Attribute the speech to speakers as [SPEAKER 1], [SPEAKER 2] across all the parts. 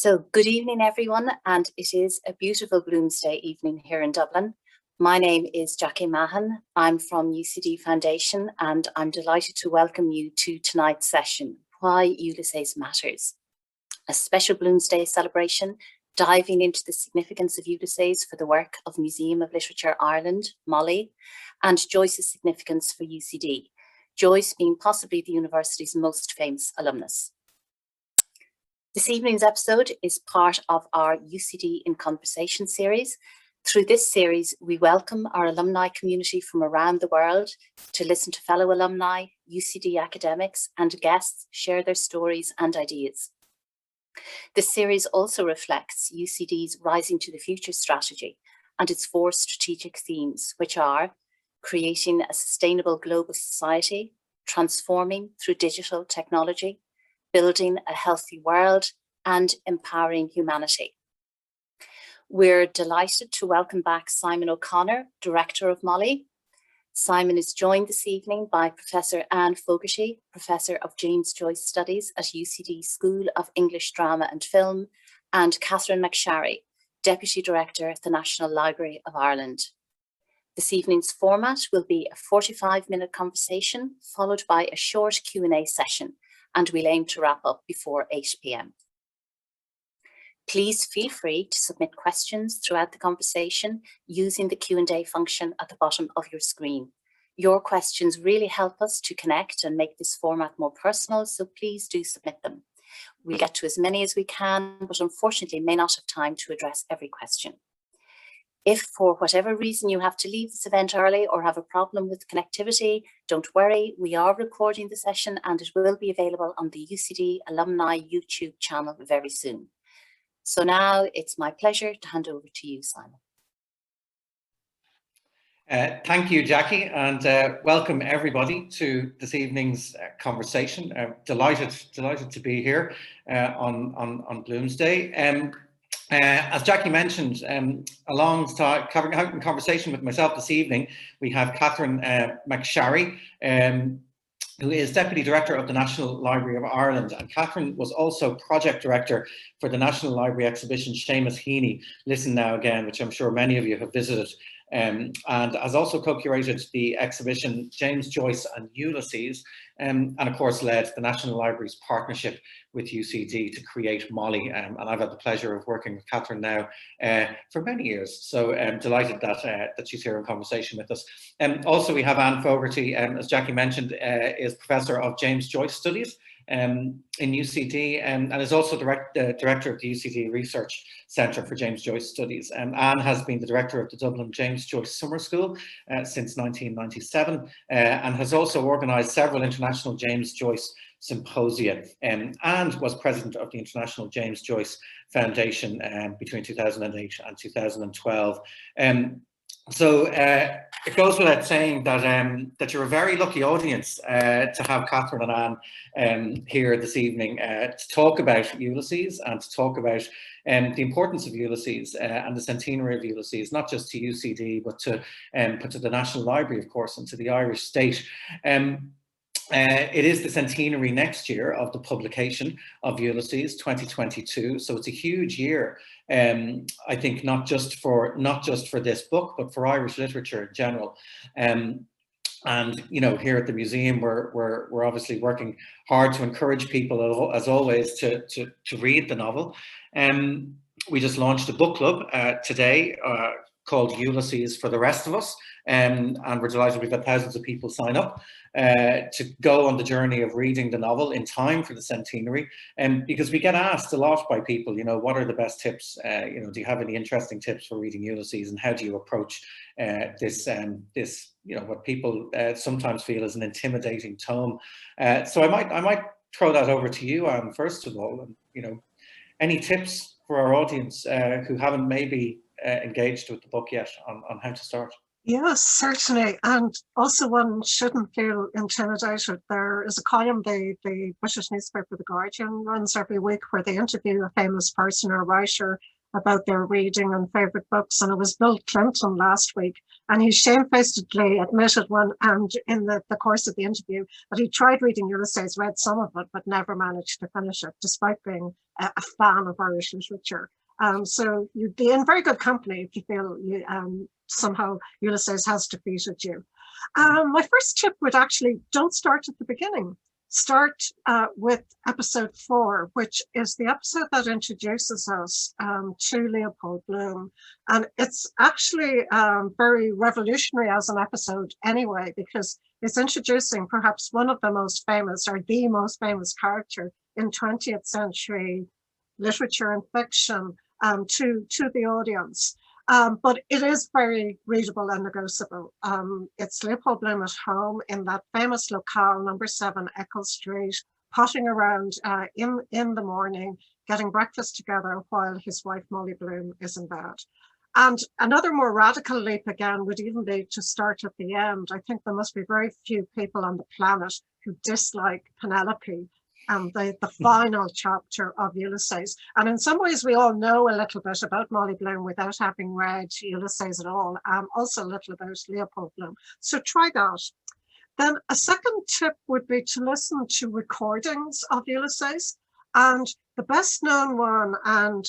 [SPEAKER 1] So good evening, everyone, and it is a beautiful Bloomsday evening here in Dublin. My name is Jackie Mahan. I'm from UCD Foundation, and I'm delighted to welcome you to tonight's session, Why Ulysses Matters, a special Bloomsday celebration diving into the significance of Ulysses for the work of Museum of Literature Ireland, MoLI, and Joyce's significance for UCD, Joyce being possibly the university's most famous alumnus. This evening's episode is part of our UCD in Conversation series. Through this series, we welcome our alumni community from around the world to listen to fellow alumni, UCD academics, and guests share their stories and ideas. This series also reflects UCD's Rising to the Future strategy and its 4 strategic themes, which are creating a sustainable global society, transforming through digital technology, building a healthy world, and empowering humanity. We're delighted to welcome back Simon O'Connor, Director of MoLI. Simon is joined this evening by Professor Anne Fogarty, Professor of James Joyce Studies at UCD School of English Drama and Film, and Katherine McSharry, Deputy Director at the National Library of Ireland. This evening's format will be a 45-minute conversation, followed by a short Q&A session, and we'll aim to wrap up before 8 p.m. Please feel free to submit questions throughout the conversation using the Q&A function at the bottom of your screen. Your questions really help us to connect and make this format more personal, so please do submit them. We'll get to as many as we can, but unfortunately may not have time to address every question. If for whatever reason you have to leave this event early or have a problem with connectivity, don't worry, we are recording the session and it will be available on the UCD Alumni YouTube channel very soon. So now it's my pleasure to hand over to you, Simon.
[SPEAKER 2] Thank you, Jackie, and welcome everybody to this evening's conversation. Delighted to be here on Bloomsday. As Jackie mentioned, alongside having a conversation with myself this evening, we have Katherine McSharry, who is Deputy Director of the National Library of Ireland. And Katherine was also Project Director for the National Library exhibition Seamus Heaney, Listen Now Again, which I'm sure many of you have visited, and has also co-curated the exhibition James Joyce and Ulysses, and of course led the National Library's partnership with UCD to create MoLI, and I've had the pleasure of working with Katherine now for many years, so I'm delighted that she's here in conversation with us. Also we have Anne Fogarty, as Jackie mentioned, is Professor of James Joyce Studies in UCD, and is also Director of the UCD Research Centre for James Joyce Studies. Anne has been the Director of the Dublin James Joyce Summer School since 1997, and has also organised several international James Joyce symposia, and was President of the International James Joyce Foundation between 2008 and 2012. So it goes without saying that you're a very lucky audience to have Katherine and Anne here this evening to talk about Ulysses and to talk about the importance of Ulysses and the centenary of Ulysses, not just to UCD, but to the National Library, of course, and to the Irish state. It is the centenary next year of the publication of Ulysses, 2022. So it's a huge year, I think, not just for this book, but for Irish literature in general. And you know, here at the museum, we're obviously working hard to encourage people, as always, to read the novel. We just launched a book club today called Ulysses for the Rest of Us, and we're delighted we've had thousands of people sign up to go on the journey of reading the novel in time for the centenary. Because we get asked a lot by people, you know, what are the best tips? You know, do you have any interesting tips for reading Ulysses, and how do you approach this, you know, what people sometimes feel is an intimidating tome? So I might throw that over to you, Anne, first of all. And, you know, any tips for our audience who haven't maybe engaged with the book yet on how to start?
[SPEAKER 3] Yes, certainly. And also one shouldn't feel intimidated. There is a column the British newspaper The Guardian runs every week where they interview a famous person or writer about their reading and favourite books. And it was Bill Clinton last week. And he shamefacedly admitted in the course of the interview that he tried reading Ulysses, read some of it, but never managed to finish it, despite being a fan of Irish literature. So you'd be in very good company if you feel somehow Ulysses has defeated you. My first tip would actually, don't start at the beginning. Start with episode 4, which is the episode that introduces us to Leopold Bloom. And it's actually very revolutionary as an episode anyway, because it's introducing perhaps one of the most famous, or the most famous character in 20th century literature and fiction to the audience. But it is very readable and negotiable. It's Leopold Bloom at home in that famous locale, number 7 Eccles Street, potting around in the morning, getting breakfast together while his wife Molly Bloom is in bed. And another more radical leap again would even be to start at the end. I think there must be very few people on the planet who dislike Penelope, the final chapter of Ulysses. And in some ways, we all know a little bit about Molly Bloom without having read Ulysses at all, also a little about Leopold Bloom. So try that. Then a second tip would be to listen to recordings of Ulysses. And the best known one, and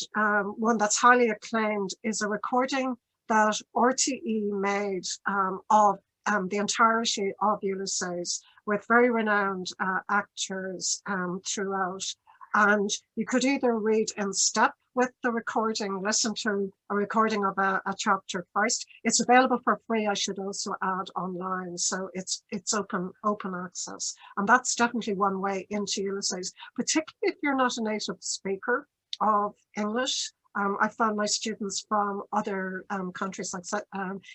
[SPEAKER 3] one that's highly acclaimed, is a recording that RTE made of the entirety of Ulysses, with very renowned actors throughout. And you could either read in step with the recording, listen to a recording of a chapter first. It's available for free, I should also add, online. So it's open access. And that's definitely one way into Ulysses, particularly if you're not a native speaker of English. I found my students from other countries like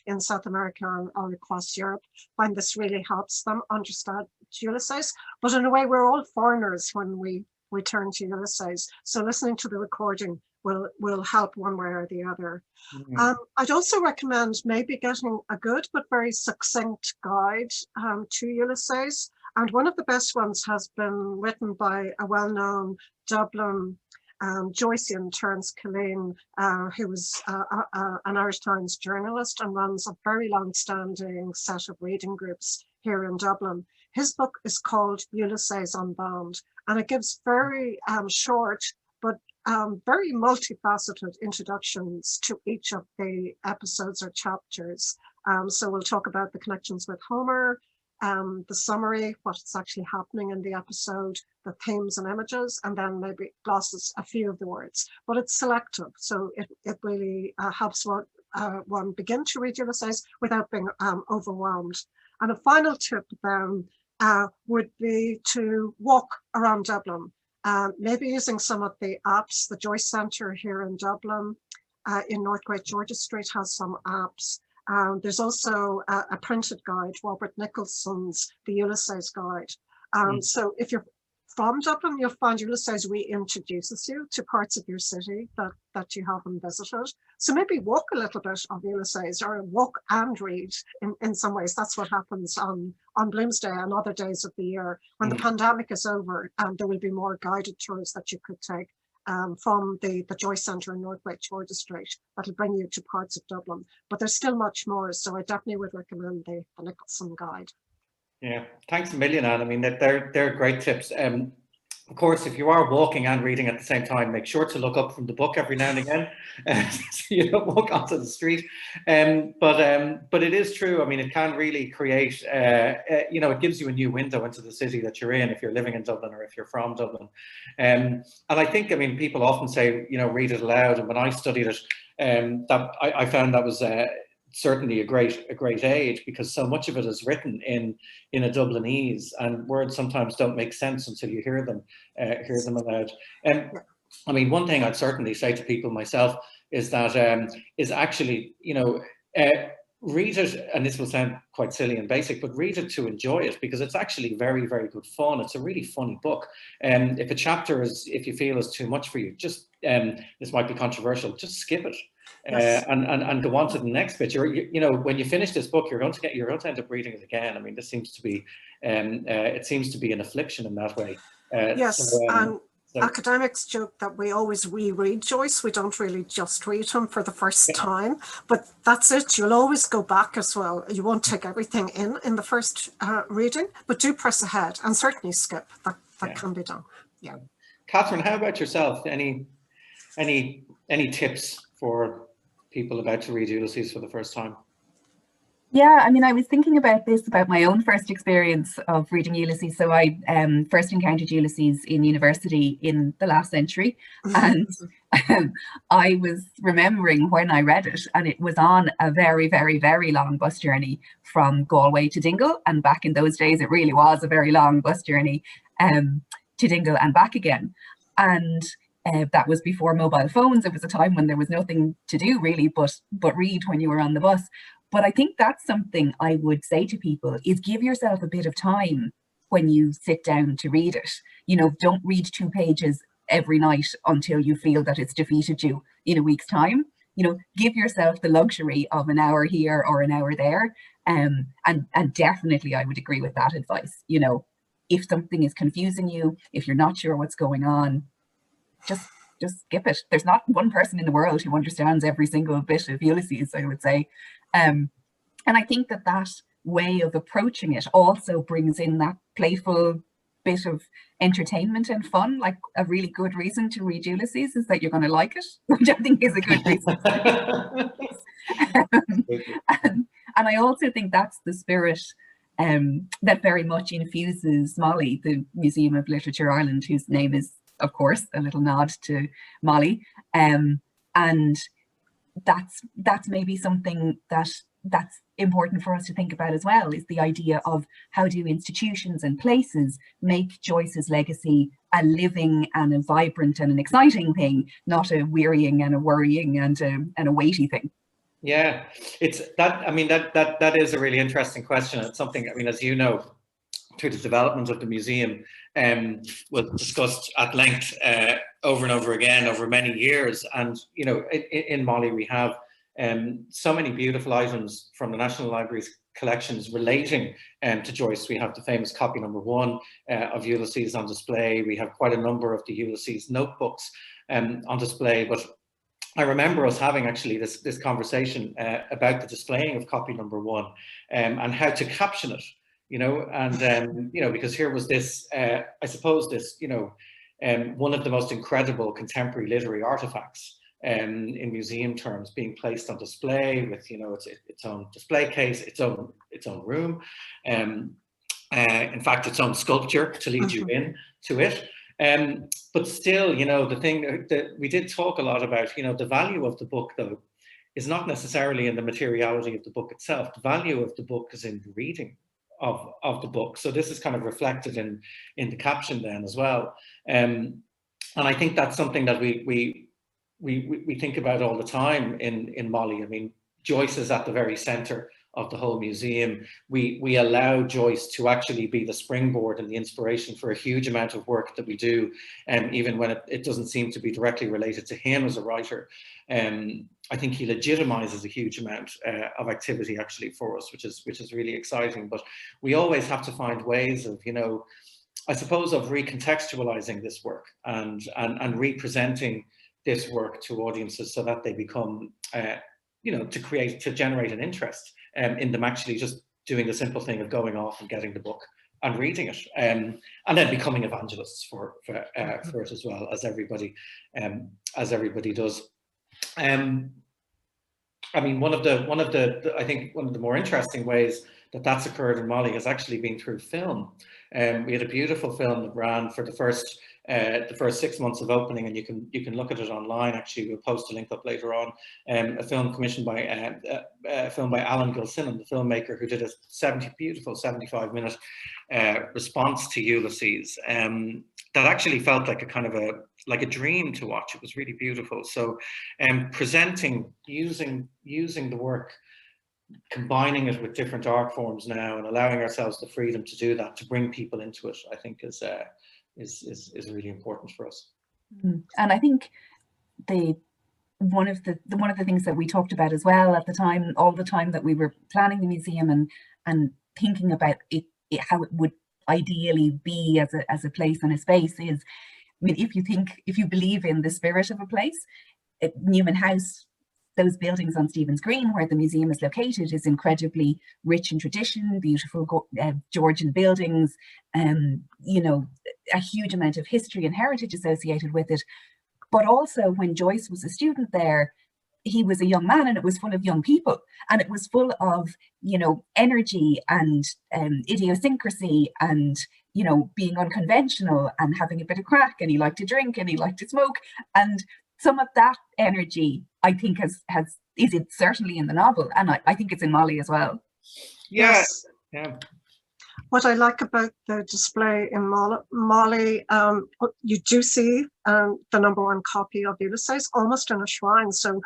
[SPEAKER 3] in South America or across Europe find this really helps them understand Ulysses. But in a way, we're all foreigners when we turn to Ulysses. So listening to the recording will help one way or the other. Mm-hmm. I'd also recommend maybe getting a good but very succinct guide to Ulysses. And one of the best ones has been written by a well-known Dublin Joycean Terence Killeen, who was an Irish Times journalist and runs a very long-standing set of reading groups here in Dublin. His book is called Ulysses Unbound, and it gives very short but very multifaceted introductions to each of the episodes or chapters. So we'll talk about the connections with Homer, the summary, what's actually happening in the episode, the themes and images, and then maybe glosses a few of the words. But it's selective, so it really helps one begin to read Ulysses without being overwhelmed. And a final tip then would be to walk around Dublin, maybe using some of the apps. The Joyce Centre here in Dublin, in North Great George's Street, has some apps. There's also a printed guide, Robert Nicholson's The Ulysses Guide. So if you're from Dublin, you'll find Ulysses reintroduces you to parts of your city that you haven't visited. So maybe walk a little bit of Ulysses, or walk and read in some ways. That's what happens on Bloomsday and other days of the year. When the pandemic is over, there will be more guided tours that you could take from the Joyce Centre in North Great George's Street that'll bring you to parts of Dublin. But there's still much more, so I definitely would recommend the Nicholson Guide.
[SPEAKER 2] Yeah, thanks a million, Anne. I mean, they're great tips. Of course, if you are walking and reading at the same time, make sure to look up from the book every now and again, so you don't walk onto the street. But it is true. I mean, it can really create, it gives you a new window into the city that you're in if you're living in Dublin or if you're from Dublin. And I think, I mean, people often say, read it aloud. And when I studied it, that I found that was certainly a great age, because so much of it is written in a Dublinese, and words sometimes don't make sense until you hear them aloud. I mean, one thing I'd certainly say to people myself is that is actually, read it, and this will sound quite silly and basic, but read it to enjoy it, because it's actually very, very good fun. It's a really funny book. If a chapter if you feel is too much for you, just this might be controversial, just skip it. Yes. And go on to the next bit. When you finish this book, you're going to end up reading it again. I mean, this seems to be it seems to be an affliction in that way.
[SPEAKER 3] Yes,
[SPEAKER 2] So,
[SPEAKER 3] academics joke that we always reread Joyce. We don't really just read him for the first time, but that's it. You'll always go back as well. You won't take everything in the first reading, but do press ahead and certainly skip. That can be done. Yeah.
[SPEAKER 2] Katherine, how about yourself? Any tips for people about to read Ulysses for the first time?
[SPEAKER 4] Yeah, I mean, I was thinking about this, about my own first experience of reading Ulysses. So I first encountered Ulysses in university in the last century. And I was remembering when I read it, and it was on a very, very, very long bus journey from Galway to Dingle. And back in those days, it really was a very long bus journey to Dingle and back again. And that was before mobile phones. It was a time when there was nothing to do really but read when you were on the bus. But I think that's something I would say to people, is give yourself a bit of time when you sit down to read it. You know, don't read 2 pages every night until you feel that it's defeated you in a week's time. You know, give yourself the luxury of an hour here or an hour there. And definitely I would agree with that advice. You know, if something is confusing you, if you're not sure what's going on, just skip it. There's not one person in the world who understands every single bit of Ulysses, I would say. And I think that way of approaching it also brings in that playful bit of entertainment and fun. Like, a really good reason to read Ulysses is that you're going to like it, which I think is a good reason. And I also think that's the spirit that very much infuses MoLI, the Museum of Literature Ireland, whose name is, of course, a little nod to MoLI. And that's maybe something that's important for us to think about as well, is the idea of how do institutions and places make Joyce's legacy a living and a vibrant and an exciting thing, not a wearying and a worrying and a weighty thing.
[SPEAKER 2] Yeah, it's that. I mean, that is a really interesting question. It's something, I mean, as you know, through the development of the museum, was discussed at length over and over again over many years. And, you know, in MoLI we have so many beautiful items from the National Library's collections relating to Joyce. We have the famous copy number 1 of Ulysses on display. We have quite a number of the Ulysses notebooks on display. But I remember us having actually this conversation about the displaying of copy number 1 and how to caption it. You know, and you know, because here was this, I suppose this, you know, one of the most incredible contemporary literary artifacts in museum terms, being placed on display with, you know, its own display case, its own room, in fact, its own sculpture to lead you in to it. But still, you know, the thing that we did talk a lot about, you know, the value of the book, though, is not necessarily in the materiality of the book itself. The value of the book is in the reading of the book. So this is kind of reflected in the caption then as well. And I think that's something that we think about all the time in MoLI. I mean, Joyce is at the very center of the whole museum. We allow Joyce to actually be the springboard and the inspiration for a huge amount of work that we do, even when it doesn't seem to be directly related to him as a writer. I think he legitimizes a huge amount of activity actually for us, which is really exciting. But we always have to find ways of, you know, I suppose, of recontextualizing this work and representing this work to audiences so that they become, you know, to generate an interest in them actually just doing the simple thing of going off and getting the book and reading it, and then becoming evangelists for it as well, as everybody does. I mean, one of the I think one of the more interesting ways that that's occurred in MoLI has actually been through film. We had a beautiful film that ran for the first 6 months of opening, and you can look at it online. Actually, we'll post a link up later on. A film commissioned by Alan Gilsinan, the filmmaker, who did a beautiful 75-minute response to Ulysses. That actually felt like a kind of a dream to watch. It was really beautiful. So, presenting, using the work, combining it with different art forms now, and allowing ourselves the freedom to do that, to bring people into it, I think is really important for us.
[SPEAKER 4] And I think one of the things that we talked about as well at the time, all the time that we were planning the museum and thinking about it how it would ideally be as a place and a space, is mean, if you believe in the spirit of a place, Newman House, those buildings on Stephen's Green where the museum is located, is incredibly rich in tradition, beautiful Georgian buildings, you know, a huge amount of history and heritage associated with it. But also when Joyce was a student there, he was a young man and it was full of young people, and it was full of, you know, energy and idiosyncrasy and, you know, being unconventional and having a bit of crack, and he liked to drink and he liked to smoke. And some of that energy, I think, is it certainly in the novel, and I think it's in MoLI as well.
[SPEAKER 2] Yes. Yeah.
[SPEAKER 3] What I like about the display in MoLI, you do see the #1 copy of Ulysses almost in a shrine, so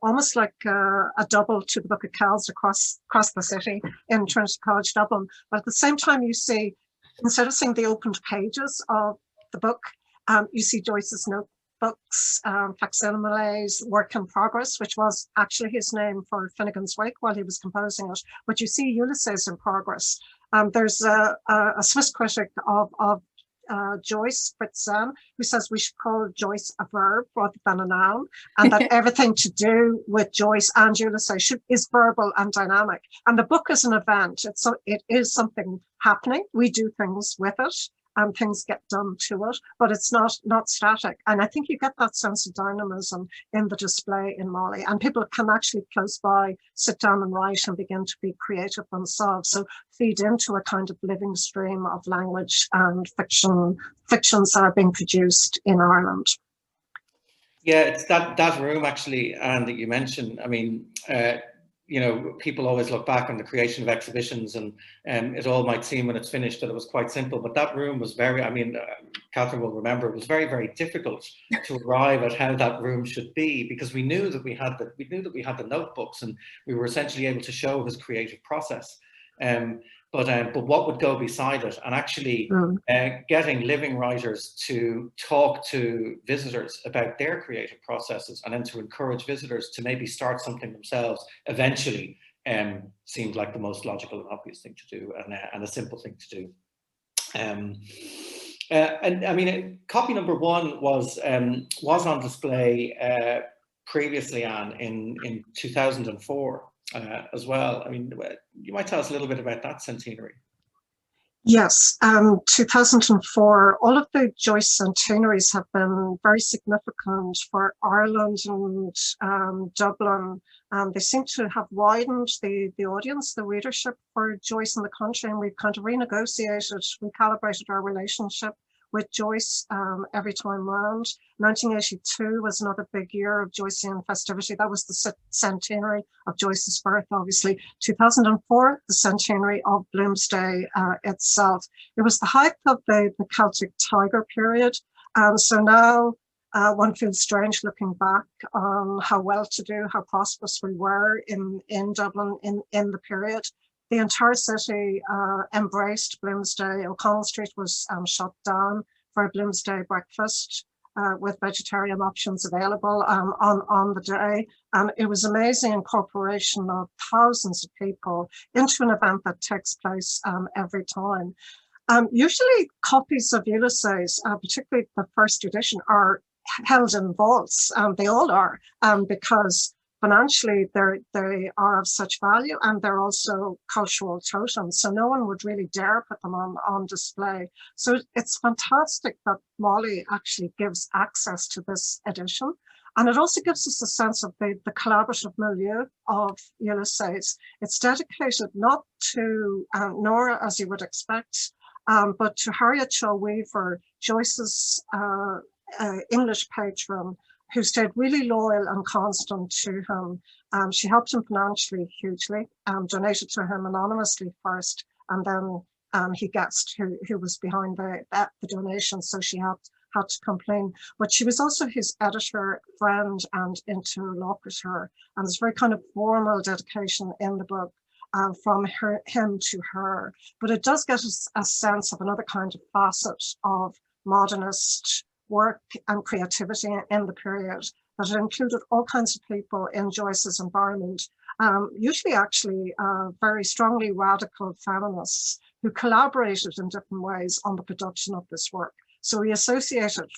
[SPEAKER 3] almost like a double to the Book of Kells across the city in Trinity College Dublin. But at the same time, you see, instead of seeing the opened pages of the book, you see Joyce's notebooks, facsimiles, work in progress, which was actually his name for Finnegan's Wake while he was composing it. But you see Ulysses in progress. There's a Swiss critic of Joyce, Fritzan, who says we should call Joyce a verb rather than a noun, and that everything to do with Joyce and Ulysses is verbal and dynamic. And the book is an event. It is something happening. We do things with it, and things get done to it, but it's not static. And I think you get that sense of dynamism in the display in MoLI, and people can actually close by sit down and write and begin to be creative themselves. So feed into a kind of living stream of language and fictions that are being produced in Ireland.
[SPEAKER 2] Yeah, it's that room actually, and that you mentioned. I mean, you know, people always look back on the creation of exhibitions, and it all might seem when it's finished that it was quite simple, but that room was very, I mean, Katherine will remember, it was very, very difficult to arrive at how that room should be, because we knew that we had the notebooks, and we were essentially able to show his creative process. But what would go beside it, and actually getting living writers to talk to visitors about their creative processes, and then to encourage visitors to maybe start something themselves eventually, seemed like the most logical and obvious thing to do, and a simple thing to do. And I mean, copy #1 was on display previously, Anne, in 2004. As well. I mean, you might tell us a little bit about that centenary.
[SPEAKER 3] Yes, 2004, all of the Joyce centenaries have been very significant for Ireland and Dublin. They seem to have widened the audience, the readership for Joyce in the country, and we've kind of renegotiated, recalibrated our relationship with Joyce every time round. 1982 was another big year of Joycean festivity. That was the centenary of Joyce's birth, obviously. 2004, the centenary of Bloomsday itself. It was the height of the Celtic Tiger period. So now one feels strange looking back on how well-to-do, how prosperous we were in Dublin in the period. The entire city embraced Bloomsday. O'Connell Street was shut down for a Bloomsday breakfast with vegetarian options available on the day. And it was amazing incorporation of thousands of people into an event that takes place every time. Usually copies of Ulysses, particularly the first edition, are held in vaults. They all are, because financially, they are of such value, and they're also cultural totems. So no one would really dare put them on display. So it's fantastic that MoLI actually gives access to this edition. And it also gives us a sense of the collaborative milieu of Ulysses. It's dedicated not to Nora, as you would expect, but to Harriet Shaw Weaver, Joyce's English patron, who stayed really loyal and constant to him. She helped him financially hugely, donated to him anonymously first, and then he guessed who was behind the donation, so she had to complain. But she was also his editor, friend, and interlocutor, and there's a very kind of formal dedication in the book from him to her. But it does get us a sense of another kind of facet of modernist work and creativity in the period, that it included all kinds of people in Joyce's environment, usually actually very strongly radical feminists who collaborated in different ways on the production of this work. So we associate it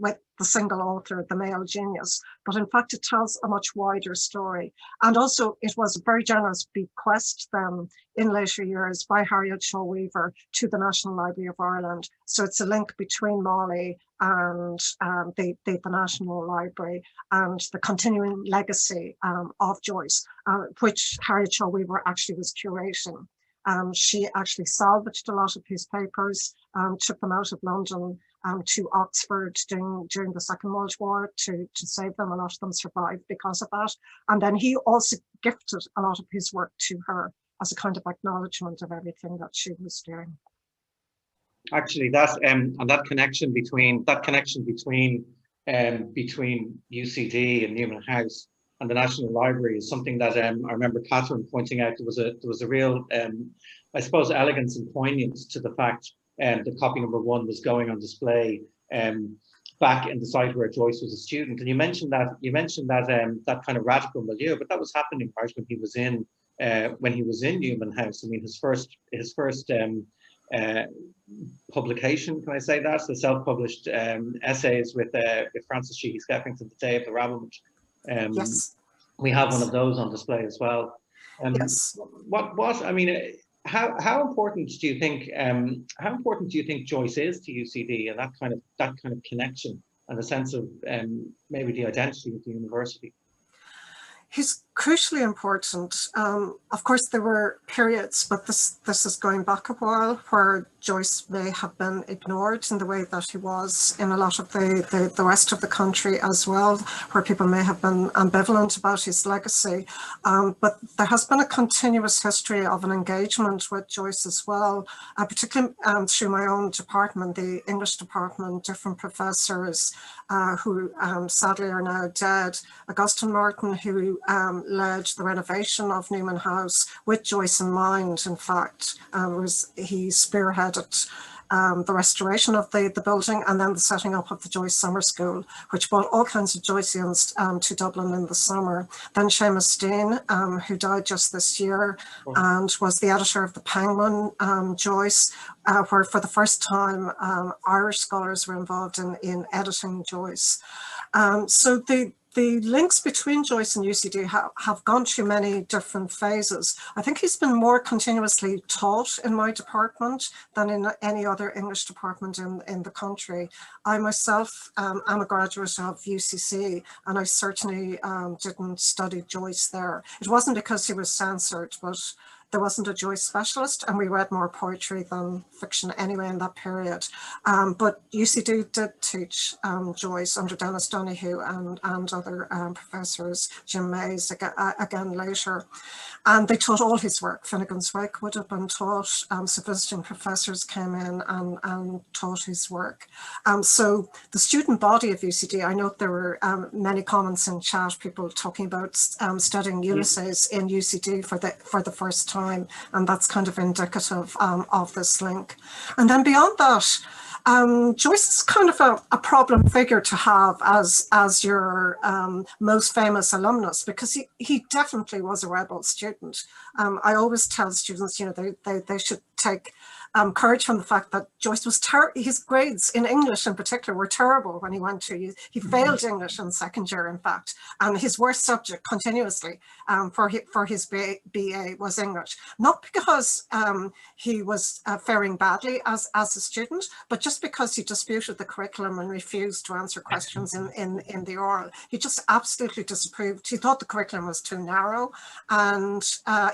[SPEAKER 3] with the single author, the male genius, but in fact it tells a much wider story. And also it was a very generous bequest then in later years by Harriet Shaw Weaver to the National Library of Ireland. So it's a link between MoLI and the National Library and the continuing legacy of Joyce, which Harriet Shaw Weaver actually was curating. She actually salvaged a lot of his papers, took them out of London to Oxford during the Second World War to save them. A lot of them survived because of that. And then he also gifted a lot of his work to her as a kind of acknowledgement of everything that she was doing.
[SPEAKER 2] Actually, that and that connection between UCD and Newman House and the National Library is something that I remember Katherine pointing out. There was a real, I suppose, elegance and poignance to the fact that copy number 1 was going on display back in the site where Joyce was a student. And you mentioned that that kind of radical milieu, but that was happening right when he was in Newman House. I mean, his first publication, can I say that? The self-published essays with Francis Sheehy Skeffington, The Day of the Rabblement.
[SPEAKER 3] Yes.
[SPEAKER 2] We have one of those on display as well.
[SPEAKER 3] Yes.
[SPEAKER 2] What I mean, how important do you think Joyce is to UCD, and that kind of connection and a sense of maybe the identity of the university?
[SPEAKER 3] He's crucially important. Of course, there were periods, but this is going back a while, where Joyce may have been ignored in the way that he was in a lot of the rest of the country as well, where people may have been ambivalent about his legacy. But there has been a continuous history of an engagement with Joyce as well, particularly through my own department, the English department, different professors who sadly are now dead. Augustine Martin, who led the renovation of Newman House with Joyce in mind. In fact, he spearheaded the restoration of the building and then the setting up of the Joyce Summer School, which brought all kinds of Joyceans to Dublin in the summer. Then Seamus Dean, who died just this year and was the editor of the Penguin, Joyce, where for the first time Irish scholars were involved in editing Joyce. So the links between Joyce and UCD have gone through many different phases. I think he's been more continuously taught in my department than in any other English department in the country. I myself am a graduate of UCC, and I certainly didn't study Joyce there. It wasn't because he was censored, but there wasn't a Joyce specialist, and we read more poetry than fiction anyway in that period. But UCD did teach Joyce under Dennis Donoghue and other professors, Jim Mays again later. And they taught all his work. Finnegan's Wake would have been taught, so visiting professors came in and taught his work. So the student body of UCD, I know there were many comments in chat, people talking about studying Ulysses in UCD for the first time, and that's kind of indicative of this link. And then beyond that, Joyce is kind of a problem figure to have as your most famous alumnus, because he definitely was a rebel student. I always tell students, they should take courage from the fact that Joyce was his grades in English in particular were terrible when he went to, he failed English in second year, in fact, and his worst subject continuously for his BA was English. Not because he was faring badly as a student, but just because he disputed the curriculum and refused to answer questions in the oral. He just absolutely disapproved. He thought the curriculum was too narrow, and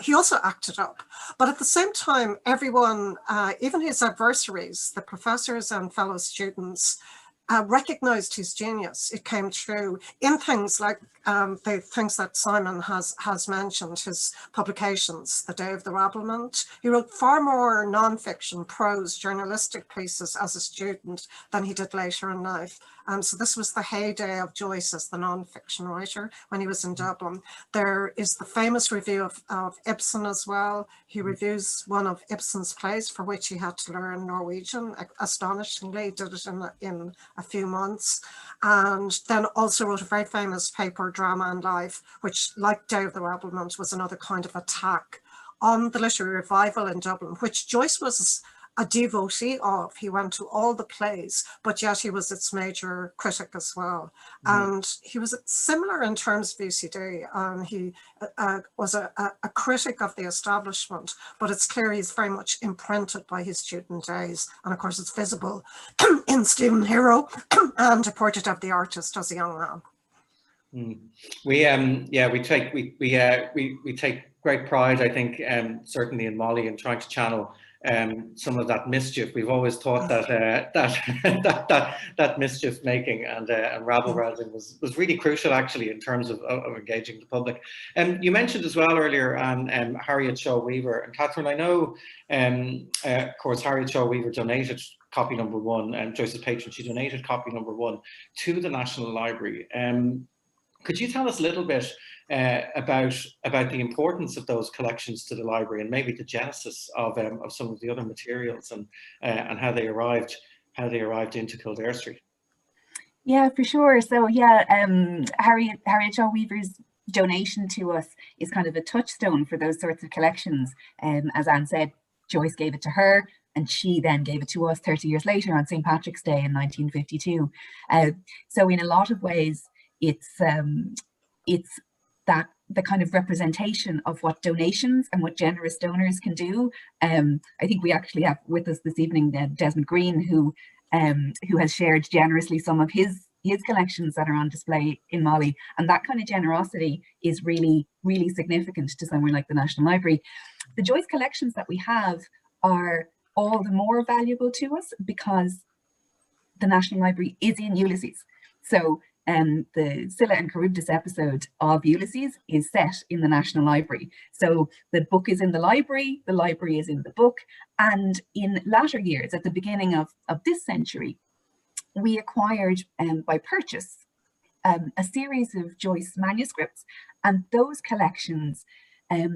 [SPEAKER 3] he also acted up. But at the same time, everyone, even his adversaries, the professors and fellow students, recognized his genius. It came through in things like the things that Simon has mentioned, his publications, The Day of the Rabblement. He wrote far more non-fiction, prose, journalistic pieces as a student than he did later in life. So this was the heyday of Joyce as the non-fiction writer when he was in Dublin. There is the famous review of Ibsen as well. He reviews one of Ibsen's plays for which he had to learn Norwegian. Astonishingly, did it in a few months. And then also wrote a very famous paper, Drama and Life, which, like Day of the Rabblement, was another kind of attack on the literary revival in Dublin, which Joyce was a devotee of. He went to all the plays, but yet he was its major critic as well. And he was similar in terms of UCD. He was a critic of the establishment, but it's clear he's very much imprinted by his student days. And of course, it's visible in Stephen Hero and A Portrait of the Artist as a young man.
[SPEAKER 2] We take great pride, I think, certainly in MoLI, in trying to channel some of that mischief. We've always thought that that mischief making and rabble rousing was really crucial, actually, in terms of engaging the public. You mentioned as well earlier Harriet Shaw Weaver, and Katherine, I know, of course, Harriet Shaw Weaver donated copy number 1, and Joyce's patron, she donated copy number 1 to the National Library. Could you tell us a little bit about the importance of those collections to the library, and maybe the genesis of some of the other materials, and how they arrived into Kildare Street?
[SPEAKER 4] Yeah, for sure. So yeah, Harriet Shaw Weaver's donation to us is kind of a touchstone for those sorts of collections. As Anne said, Joyce gave it to her, and she then gave it to us 30 years later on St. Patrick's Day in 1952. So in a lot of ways, it's that the kind of representation of what donations and what generous donors can do. I think we actually have with us this evening Desmond Green, who has shared generously some of his collections that are on display in MoLI, and that kind of generosity is really, really significant to somewhere like the National Library. The Joyce collections that we have are all the more valuable to us because the National Library is in Ulysses. So the Scylla and Charybdis episode of Ulysses is set in the National Library. So the book is in the library is in the book. And in latter years, at the beginning of this century, we acquired by purchase a series of Joyce manuscripts, and those collections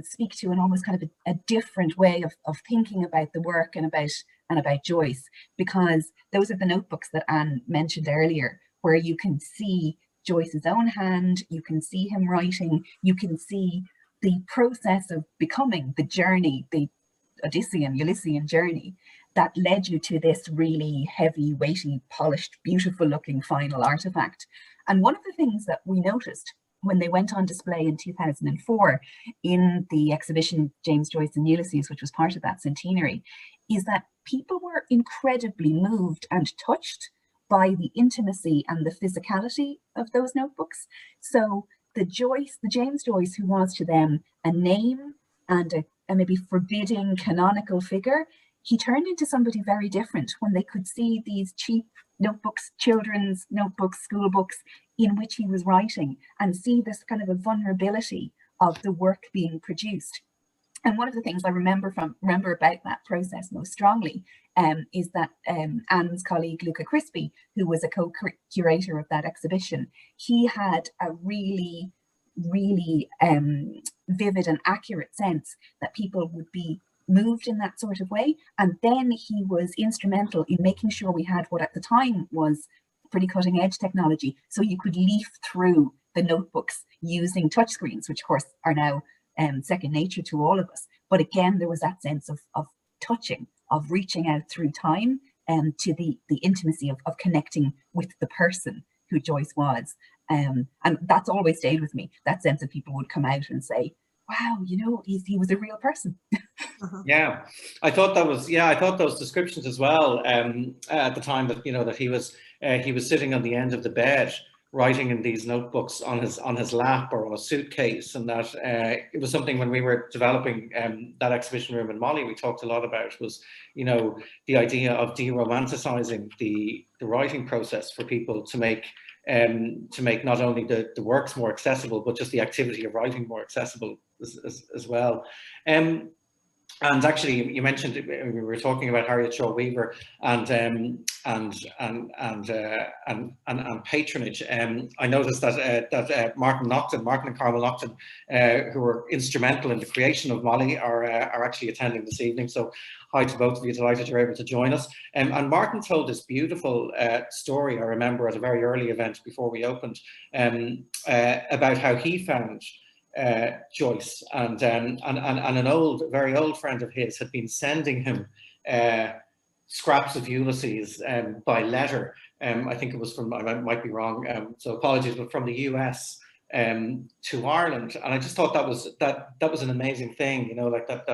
[SPEAKER 4] speak to an almost kind of a different way of thinking about the work and about Joyce, because those are the notebooks that Anne mentioned earlier, where you can see Joyce's own hand, you can see him writing, you can see the process of becoming, the journey, the Odyssean, Ulyssean journey that led you to this really heavy, weighty, polished, beautiful looking final artifact. And one of the things that we noticed when they went on display in 2004 in the exhibition James Joyce and Ulysses, which was part of that centenary, is that people were incredibly moved and touched by the intimacy and the physicality of those notebooks. So the James Joyce, who was to them a name and a maybe forbidding canonical figure, he turned into somebody very different when they could see these cheap notebooks, children's notebooks, school books, in which he was writing, and see this kind of a vulnerability of the work being produced. And one of the things I remember about that process most strongly is that Anne's colleague Luca Crispi, who was a co-curator of that exhibition, he had a really, really vivid and accurate sense that people would be moved in that sort of way. And then he was instrumental in making sure we had what at the time was pretty cutting edge technology. So you could leaf through the notebooks using touchscreens, which of course are now second nature to all of us. But again, there was that sense of touching, of reaching out through time to the intimacy of connecting with the person who Joyce was. And that's always stayed with me, that sense that people would come out and say, wow, you know, he was a real person.
[SPEAKER 2] Yeah, I thought those descriptions as well at the time, that, you know, that he was sitting on the end of the bed writing in these notebooks on his lap or on a suitcase, and that it was something when we were developing that exhibition room in MoLI, we talked a lot about, was, you know, the idea of de-romanticizing the writing process for people to make not only the works more accessible, but just the activity of writing more accessible as well. And actually, you mentioned, we were talking about Harriet Shaw Weaver and patronage. I noticed that Martin and Carmel Nocton, who were instrumental in the creation of MoLI, are actually attending this evening. So hi to both of you, delighted you're able to join us. And Martin told this beautiful story, I remember, at a very early event before we opened, about how he found Joyce, and an very old friend of his had been sending him scraps of Ulysses by letter. I think it was from, I might be wrong, so apologies, but from the US to Ireland. And I just thought that was an amazing thing, you know, like that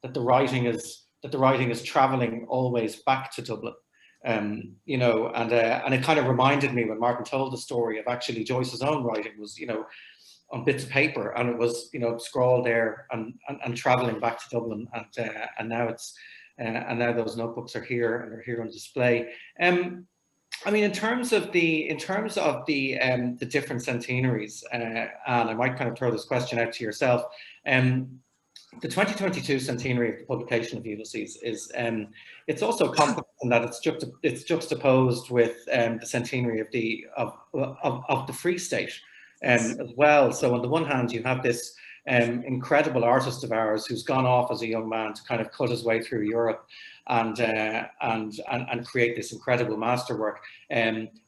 [SPEAKER 2] the writing is traveling always back to Dublin. You know, and it kind of reminded me when Martin told the story of actually Joyce's own writing was, you know, on bits of paper, and it was, you know, scrawled there and traveling back to Dublin, and now it's and now those notebooks are here and are here on display. I mean, in terms of the different centenaries, and I might kind of throw this question out to yourself. The 2022 centenary of the publication of Ulysses is it's also complex in that it's juxtaposed with the centenary of the Free State as well. So on the one hand, you have this incredible artist of ours who's gone off as a young man to kind of cut his way through Europe and create this incredible masterwork,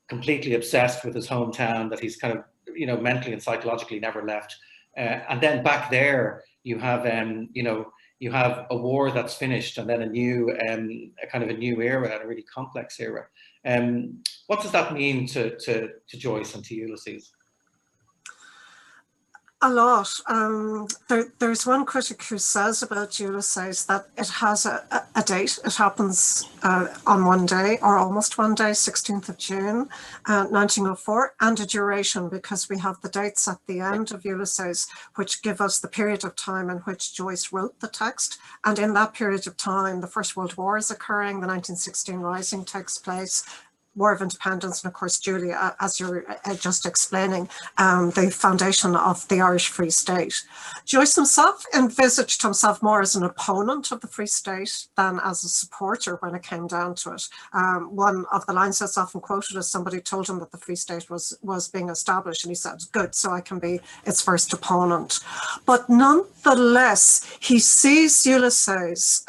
[SPEAKER 2] completely obsessed with his hometown that he's kind of, you know, mentally and psychologically never left. And then back there, you have, you know, you have a war that's finished, and then a new, kind of a new era, a really complex era. What does that mean to Joyce and to Ulysses?
[SPEAKER 3] A lot. There's one critic who says about Ulysses that it has a date. It happens on one day, or almost one day, 16th of June, 1904, and a duration, because we have the dates at the end of Ulysses, which give us the period of time in which Joyce wrote the text. And in that period of time, the First World War is occurring, the 1916 Rising takes place, War of Independence, and of course, Julie, as you're just explaining, the foundation of the Irish Free State. Joyce himself envisaged himself more as an opponent of the Free State than as a supporter when it came down to it. One of the lines that's often quoted is somebody told him that the Free State was being established, and he said, good, so I can be its first opponent. But nonetheless, he sees Ulysses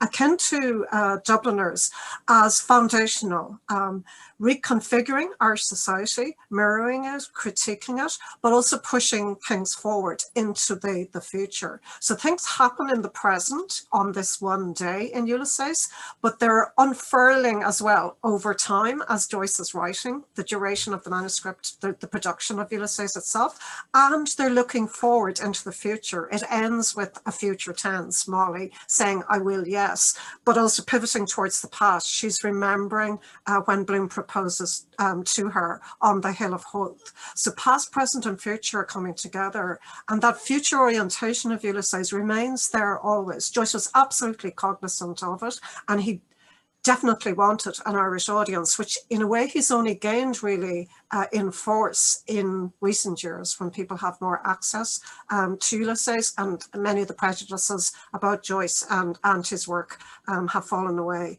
[SPEAKER 3] akin to Dubliners as foundational, reconfiguring our society, mirroring it, critiquing it, but also pushing things forward into the future. So things happen in the present on this one day in Ulysses, but they're unfurling as well over time as Joyce is writing, the duration of the manuscript, the production of Ulysses itself, and they're looking forward into the future. It ends with a future tense, MoLI, saying, I will, yes, but also pivoting towards the past. She's remembering when Bloom proposes to her on the Hill of Hope. So past, present, and future are coming together, and that future orientation of Ulysses remains there always. Joyce was absolutely cognizant of it, and he definitely wanted an Irish audience, which in a way he's only gained really in force in recent years when people have more access to Ulysses, and many of the prejudices about Joyce and his work have fallen away.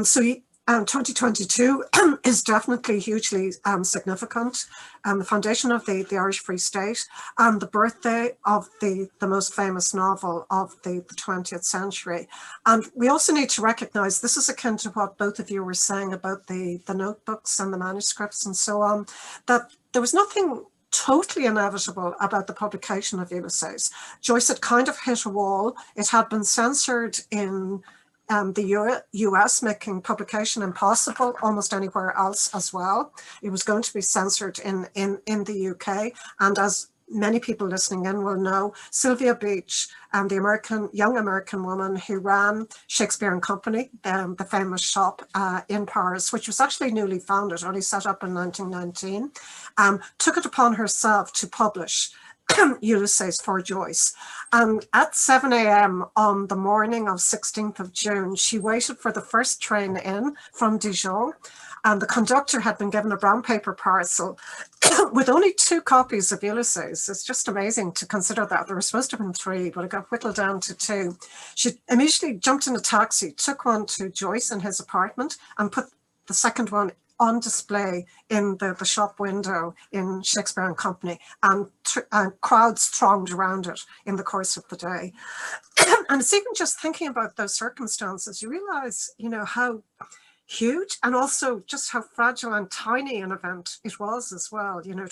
[SPEAKER 3] So 2022 is definitely hugely significant. The foundation of the Irish Free State and the birthday of the most famous novel of the 20th century. And we also need to recognize, this is akin to what both of you were saying about the notebooks and the manuscripts and so on, that there was nothing totally inevitable about the publication of Ulysses. Joyce had kind of hit a wall. It had been censored in the US, making publication impossible almost anywhere else as well. It was going to be censored in the UK. And as many people listening in will know, Sylvia Beach, the young American woman who ran Shakespeare and Company, the famous shop in Paris, which was actually newly founded, only set up in 1919, took it upon herself to publish Ulysses for Joyce. And at 7 a.m. on the morning of 16th of June, she waited for the first train in from Dijon, and the conductor had been given a brown paper parcel with only 2 copies of Ulysses. It's just amazing to consider that. There were supposed to have been 3, but it got whittled down to 2. She immediately jumped in a taxi, took one to Joyce in his apartment, and put the second one on display in the shop window in Shakespeare and Company, and crowds thronged around it in the course of the day. And it's even just thinking about those circumstances, you realize, you know, how huge, and also just how fragile and tiny an event it was as well. You know,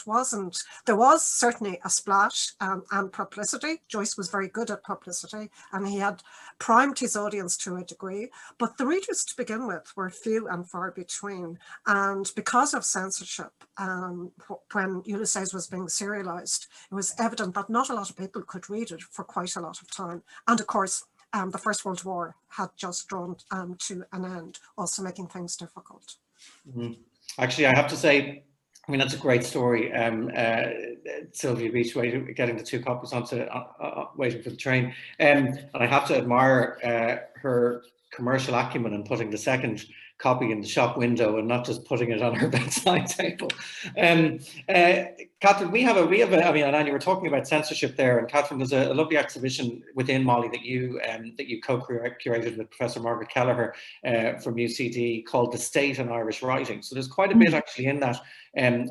[SPEAKER 3] there was certainly a splash and publicity. Joyce was very good at publicity, and he had primed his audience to a degree, but the readers to begin with were few and far between. And because of censorship, when Ulysses was being serialized, it was evident that not a lot of people could read it for quite a lot of time. And of course, the First World War had just drawn to an end, also making things difficult.
[SPEAKER 2] Mm-hmm. Actually, I have to say, I mean, that's a great story. Sylvia Beach getting the 2 copies onto waiting for the train. And I have to admire her commercial acumen in putting the second copy in the shop window and not just putting it on her bedside table. Katherine, we have a, I mean, and you were talking about censorship there, and Katherine, there's a lovely exhibition within MoLI that you co-curated with Professor Margaret Kelleher from UCD called The State and Irish Writing. So there's quite a bit actually in that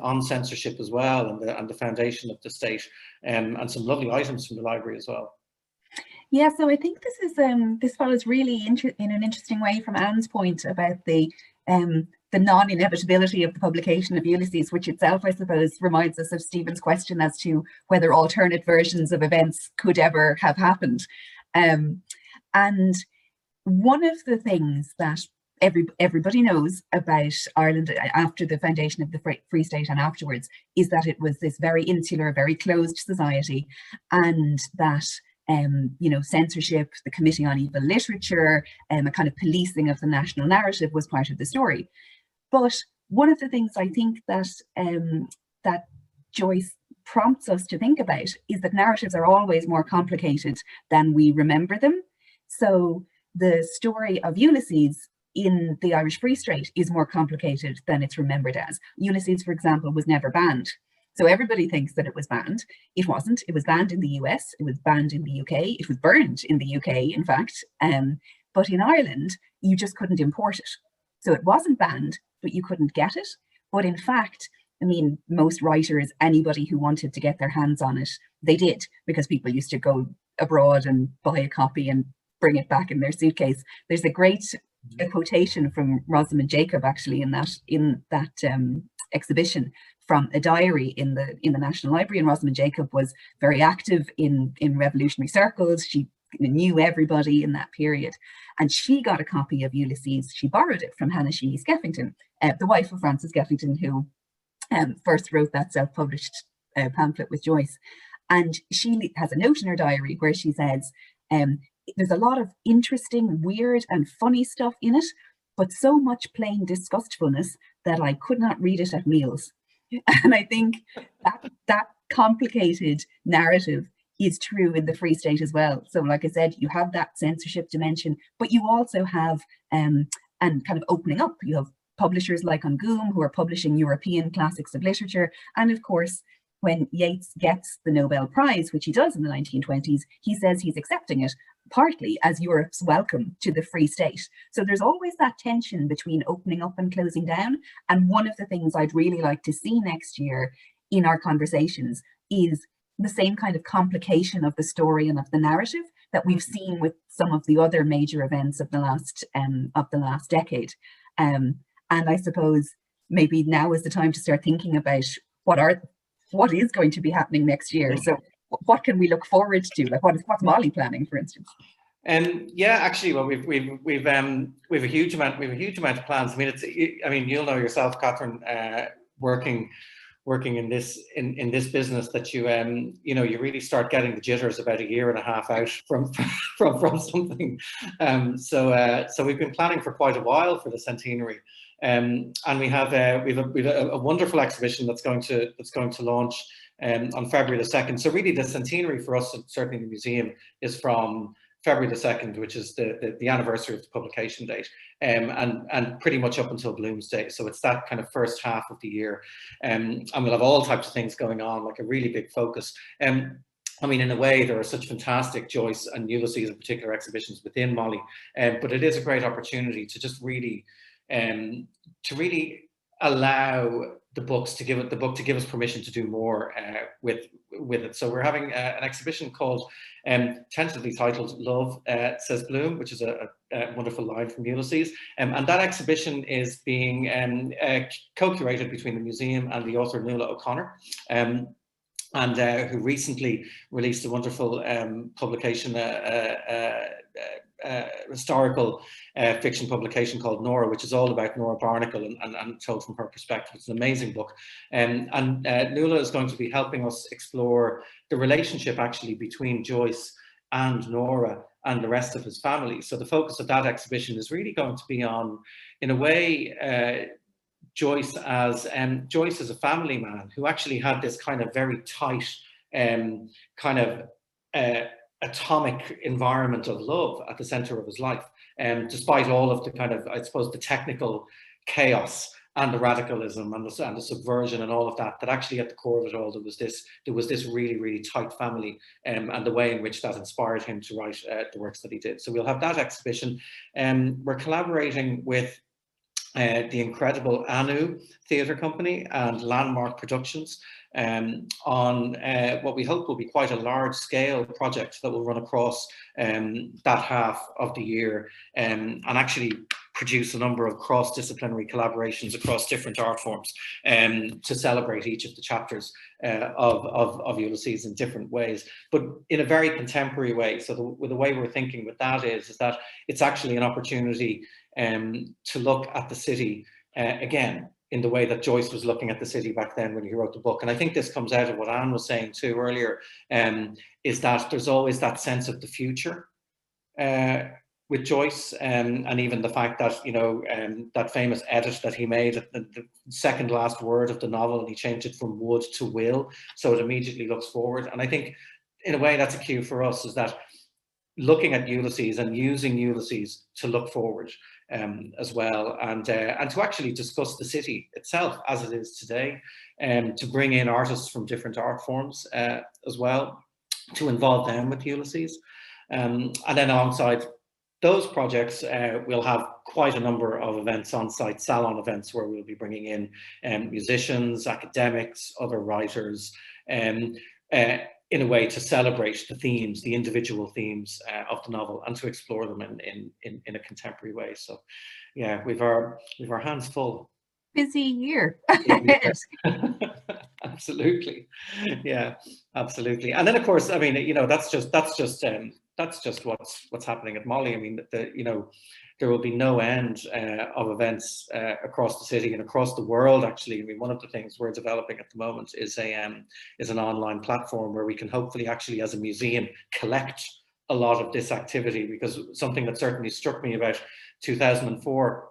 [SPEAKER 2] on censorship as well, and the foundation of the state, and some lovely items from the library as well.
[SPEAKER 4] Yeah, so I think this is this follows really in an interesting way from Anne's point about the non-inevitability of the publication of Ulysses, which itself, I suppose, reminds us of Stephen's question as to whether alternate versions of events could ever have happened. And one of the things that everybody knows about Ireland after the foundation of the Free State and afterwards is that it was this very insular, very closed society, and that you know, censorship, the Committee on Evil Literature, a kind of policing of the national narrative was part of the story. But one of the things I think that that Joyce prompts us to think about is that narratives are always more complicated than we remember them. So the story of Ulysses in the Irish Free State is more complicated than it's remembered as. Ulysses, for example, was never banned. So everybody thinks that it was banned. It wasn't. It was banned in the US. It was banned in the UK. It was burned in the UK, in fact. But in Ireland, you just couldn't import it. So it wasn't banned, but you couldn't get it. But in fact, I mean, most writers, anybody who wanted to get their hands on it, they did, because people used to go abroad and buy a copy and bring it back in their suitcase. There's a great quotation from Rosamund Jacob, actually, in that exhibition, from a diary in the National Library. And Rosamund Jacob was very active in revolutionary circles. She knew everybody in that period, and she got a copy of Ulysses. She borrowed it from Hannah Sheehy Skeffington, the wife of Francis Skeffington, who first wrote that self-published pamphlet with Joyce. And she has a note in her diary where she says, there's a lot of interesting, weird and funny stuff in it, but so much plain disgustfulness that I could not read it at meals. And I think that complicated narrative is true in the Free State as well. So like I said, you have that censorship dimension, but you also have, and kind of opening up, you have publishers like Angoom who are publishing European classics of literature. And of course, when Yeats gets the Nobel Prize, which he does in the 1920s, he says he's accepting it partly as Europe's welcome to the Free State. So there's always that tension between opening up and closing down. And one of the things I'd really like to see next year in our conversations is the same kind of complication of the story and of the narrative that we've seen with some of the other major events of the last decade. And I suppose maybe now is the time to start thinking about what is going to be happening next year. So what can we look forward to? Like what's MoLI planning, for instance?
[SPEAKER 2] Yeah, actually, well, we've a huge amount of plans. I mean, you'll know yourself, Katherine, working in this business, that you you really start getting the jitters about a year and a half out from something. So we've been planning for quite a while for the centenary. And we have a wonderful exhibition that's going to launch on February the 2nd. So really, the centenary for us, certainly in the museum, is from February the 2nd, which is the anniversary of the publication date, and pretty much up until Bloomsday. So it's that kind of first half of the year, and we'll have all types of things going on, like a really big focus. I mean, in a way, there are such fantastic Joyce and Ulysses in particular exhibitions within MoLI, but it is a great opportunity to just really allow the book to give us permission to do more with it. So we're having an exhibition called, tentatively titled "Love Says Bloom," which is a wonderful line from Ulysses. And that exhibition is being co-curated between the museum and the author Nuala O'Connor. And who recently released a wonderful publication, historical fiction publication called Nora, which is all about Nora Barnacle and told from her perspective. It's an amazing book. And Nuala is going to be helping us explore the relationship actually between Joyce and Nora and the rest of his family. So the focus of that exhibition is really going to be on, in a way, Joyce as a family man who actually had this kind of very tight kind of atomic environment of love at the center of his life, despite all of the kind of, I suppose, the technical chaos and the radicalism and the subversion and all of that, that actually at the core of it all, there was this really, really tight family, and the way in which that inspired him to write the works that he did. So we'll have that exhibition. We're collaborating with the incredible Anu Theatre Company and Landmark Productions on what we hope will be quite a large scale project that will run across that half of the year, and actually produce a number of cross-disciplinary collaborations across different art forms to celebrate each of the chapters of Ulysses in different ways, but in a very contemporary way. So the way we're thinking with that is that it's actually an opportunity to look at the city again in the way that Joyce was looking at the city back then when he wrote the book. And I think this comes out of what Anne was saying too earlier, is that there's always that sense of the future with Joyce, and even the fact that, you know, that famous edit that he made at the second last word of the novel, and he changed it from would to will, so it immediately looks forward. And I think in a way that's a cue for us, is that looking at Ulysses and using Ulysses to look forward as well, and to actually discuss the city itself as it is today, to bring in artists from different art forms as well, to involve them with Ulysses. And then alongside those projects, we'll have quite a number of events on site, salon events, where we'll be bringing in musicians, academics, other writers, in a way to celebrate the themes, the individual themes of the novel, and to explore them in a contemporary way. So yeah, we've our hands full.
[SPEAKER 4] Busy year.
[SPEAKER 2] Absolutely. Yeah, absolutely. And then of course, I mean, you know, that's just what's happening at MoLI. I mean, you know, there will be no end of events across the city and across the world, actually. I mean, one of the things we're developing at the moment is an online platform where we can hopefully actually, as a museum, collect a lot of this activity, because something that certainly struck me about 2004,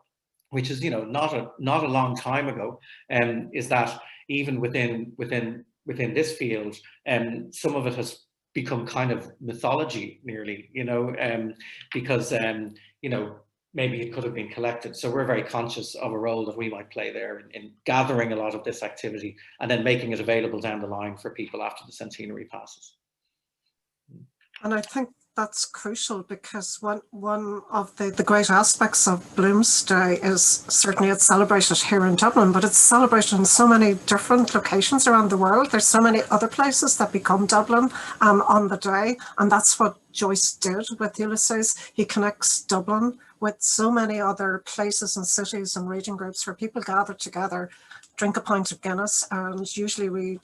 [SPEAKER 2] which is, you know, not a long time ago, is that even within this field, some of it has become kind of mythology nearly, you know, because you know, maybe it could have been collected. So we're very conscious of a role that we might play there in gathering a lot of this activity and then making it available down the line for people after the centenary passes.
[SPEAKER 3] And I think that's crucial, because one of the great aspects of Bloomsday is certainly it's celebrated here in Dublin, but it's celebrated in so many different locations around the world. There's so many other places that become Dublin on the day, and that's what Joyce did with Ulysses. He connects Dublin with so many other places and cities and reading groups where people gather together, drink a pint of Guinness, and usually read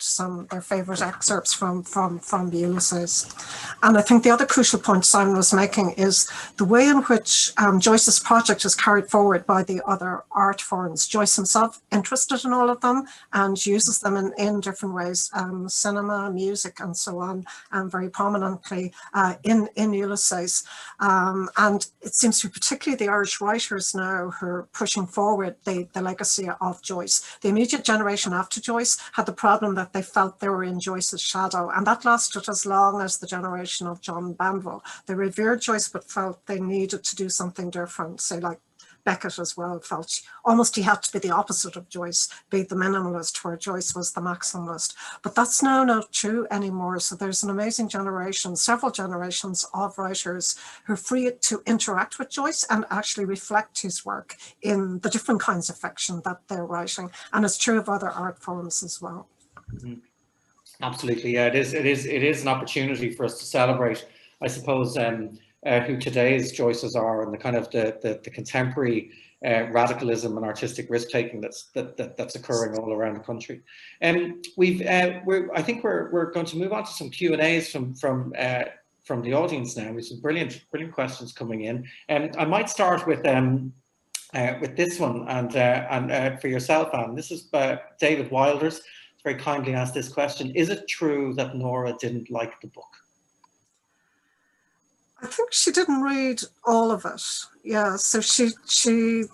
[SPEAKER 3] their favourite excerpts from Ulysses. And I think the other crucial point Simon was making is the way in which Joyce's project is carried forward by the other art forms. Joyce himself interested in all of them and uses them in different ways, cinema, music, and so on, very prominently in Ulysses. And it seems to be particularly the Irish writers now who are pushing forward the legacy of Joyce. The immediate generation after Joyce had the problem that they felt they were in Joyce's shadow, and that lasted as long as the generation of John Banville. They revered Joyce but felt they needed to do something different, say like Beckett as well felt almost he had to be the opposite of Joyce, be the minimalist, where Joyce was the maximalist. But that's now not true anymore. So there's an amazing generation, several generations of writers who are free to interact with Joyce and actually reflect his work in the different kinds of fiction that they're writing. And it's true of other art forms as well.
[SPEAKER 2] Mm-hmm. Absolutely, yeah, it is an opportunity for us to celebrate, I suppose, who today's Joyces are, and the kind of the contemporary radicalism and artistic risk taking that's occurring all around the country. And I think we're going to move on to some Q&As from the audience now. With some brilliant questions coming in, and I might start with this one, and for yourself, Anne. This is David Wilders. Very kindly asked this question: is it true that Nora didn't like the book?
[SPEAKER 3] I think she didn't read all of it. Yeah, so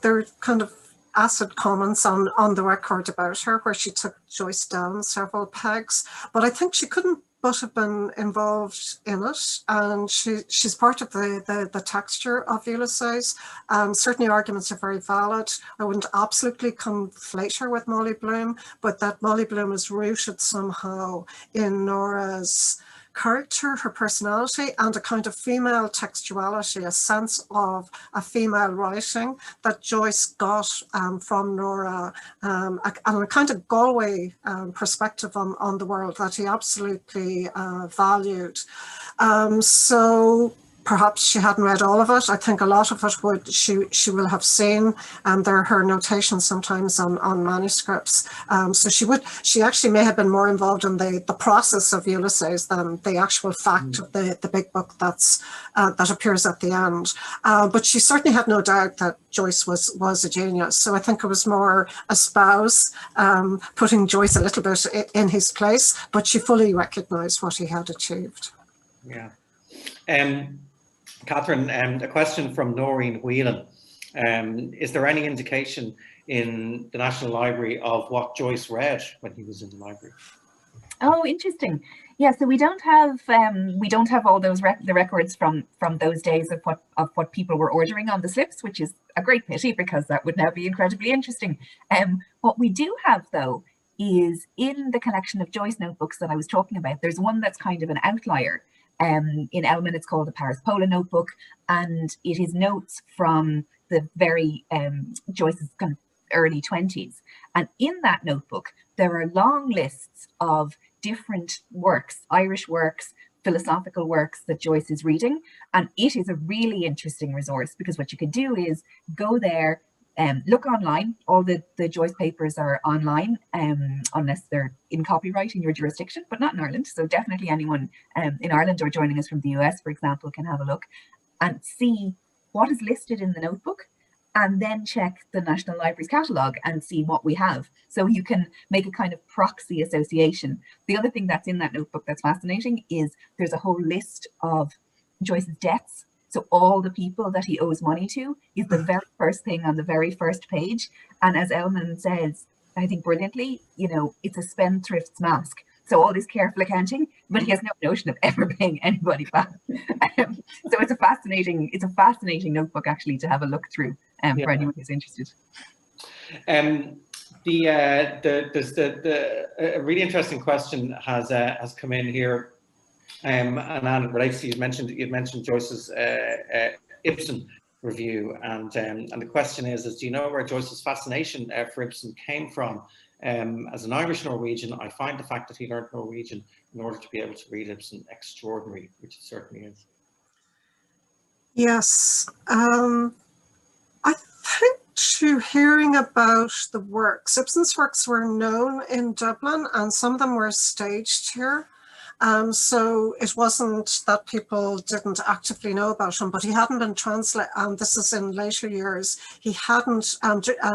[SPEAKER 3] there are kind of acid comments on the record about her, where she took Joyce down several pegs. But I think she couldn't but have been involved in it, and she's part of the texture of Ulysses. Certainly arguments are very valid. I wouldn't absolutely conflate her with MoLI Bloom, but that MoLI Bloom is rooted somehow in Nora's character, her personality, and a kind of female textuality, a sense of a female writing that Joyce got from Nora, and a kind of Galway perspective on the world that he absolutely valued. So perhaps she hadn't read all of it. I think a lot of it she will have seen, and there are her notations sometimes on manuscripts. So she actually may have been more involved in the process of Ulysses than the actual fact of the big book that appears at the end. But she certainly had no doubt that Joyce was a genius. So I think it was more a spouse putting Joyce a little bit in his place, but she fully recognized what he had achieved.
[SPEAKER 2] Yeah. Katherine, a question from Noreen Whelan. Is there any indication in the National Library of what Joyce read when he was in the library?
[SPEAKER 4] Oh, interesting. Yeah, so we don't have all those the records from those days of what people were ordering on the slips, which is a great pity because that would now be incredibly interesting. What we do have though is in the collection of Joyce notebooks that I was talking about, there's one that's kind of an outlier. In Elman, it's called the Paris Pola notebook, and it is notes from the very Joyce's kind of early 20s. And in that notebook, there are long lists of different works, Irish works, philosophical works that Joyce is reading. And it is a really interesting resource because what you can do is go there, look online. All the Joyce papers are online, unless they're in copyright in your jurisdiction, but not in Ireland. So definitely anyone in Ireland or joining us from the US, for example, can have a look and see what is listed in the notebook, and then check the National Library's catalogue and see what we have. So you can make a kind of proxy association. The other thing that's in that notebook that's fascinating is there's a whole list of Joyce's debts. So all the people that he owes money to is the very first thing on the very first page. And as Elman says, I think brilliantly, you know, it's a spendthrift's mask. So all this careful accounting, but he has no notion of ever paying anybody back. So it's a fascinating notebook actually to have a look through for anyone who's interested.
[SPEAKER 2] A really interesting question has come in here. And Anne, it relates to you'd mentioned Joyce's Ibsen review, and the question is do you know where Joyce's fascination for Ibsen came from? As an Irish Norwegian, I find the fact that he learned Norwegian in order to be able to read Ibsen extraordinary, which it certainly is.
[SPEAKER 3] Yes, I think through hearing about the works, Ibsen's works were known in Dublin, and some of them were staged here. So it wasn't that people didn't actively know about him, but he hadn't been translated, this is in later years, he hadn't,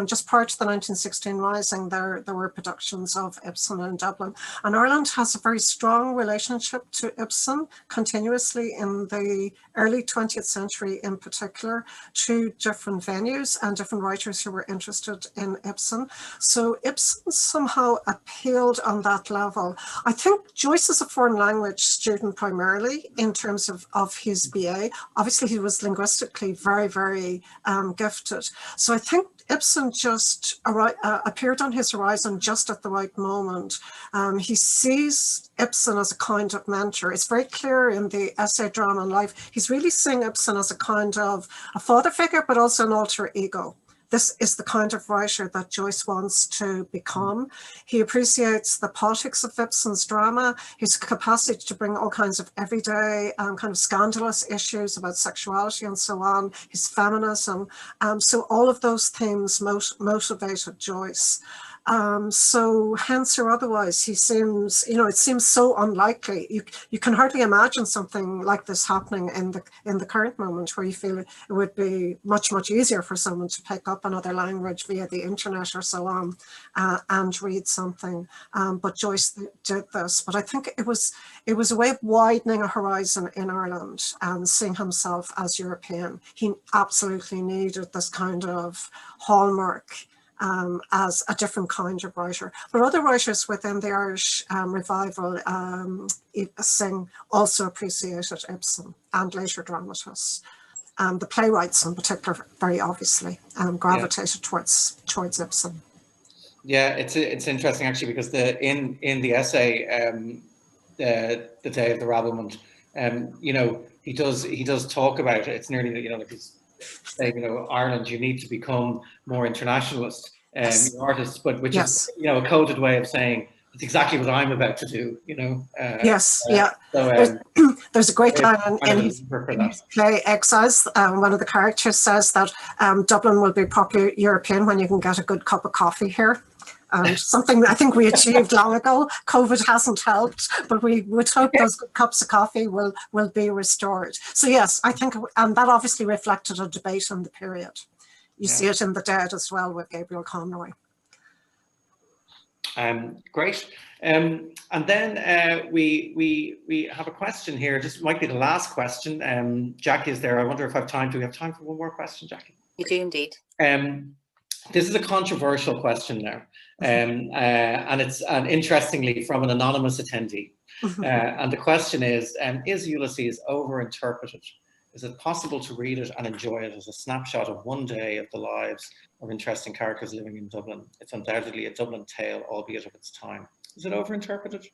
[SPEAKER 3] just prior to the 1916 Rising, there were productions of Ibsen in Dublin. And Ireland has a very strong relationship to Ibsen continuously in the early 20th century in particular, through different venues and different writers who were interested in Ibsen. So Ibsen somehow appealed on that level. I think Joyce is a foreign language student primarily in terms of his BA. Obviously, he was linguistically very, very gifted. So I think Ibsen just appeared on his horizon just at the right moment. He sees Ibsen as a kind of mentor. It's very clear in the essay Drama and Life. He's really seeing Ibsen as a kind of a father figure, but also an alter ego. This is the kind of writer that Joyce wants to become. He appreciates the politics of Ibsen's drama, his capacity to bring all kinds of everyday kind of scandalous issues about sexuality and so on, his feminism. So all of those themes motivated Joyce. So hence or otherwise, he seems, it seems so unlikely. You can hardly imagine something like this happening in the current moment, where you feel it would be much, much easier for someone to pick up another language via the internet or so on and read something. But Joyce did this. But I think it was a way of widening a horizon in Ireland and seeing himself as European. He absolutely needed this kind of hallmark as a different kind of writer. But other writers within the Irish revival also appreciated Ibsen, and later dramatists. The playwrights in particular, very obviously, gravitated towards Ibsen.
[SPEAKER 2] Yeah, it's interesting actually, because in the essay, the Day of the Rabblement, he does talk about it. It's nearly, like he's saying, Ireland, you need to become more internationalist,
[SPEAKER 3] Yes.
[SPEAKER 2] artists, but which
[SPEAKER 3] Yes.
[SPEAKER 2] is, a coded way of saying it's exactly what I'm about to do,
[SPEAKER 3] Yes, yeah.
[SPEAKER 2] So,
[SPEAKER 3] there's a great line in his play Exiles. One of the characters says that Dublin will be properly European when you can get a good cup of coffee here. Something I think we achieved long ago. COVID hasn't helped, but we would hope those good cups of coffee will be restored. So yes, I think, and that obviously reflected a debate in the period. You see it in The Dead as well with Gabriel Conroy.
[SPEAKER 2] Great. And then we have a question here. This might be the last question. Jackie is there. I wonder if I have time. Do we have time for one more question, Jackie?
[SPEAKER 1] You do indeed.
[SPEAKER 2] This is a controversial question now, and interestingly from an anonymous attendee. And the question is Ulysses overinterpreted? Is it possible to read it and enjoy it as a snapshot of one day of the lives of interesting characters living in Dublin? It's undoubtedly a Dublin tale, albeit of its time. Is it overinterpreted?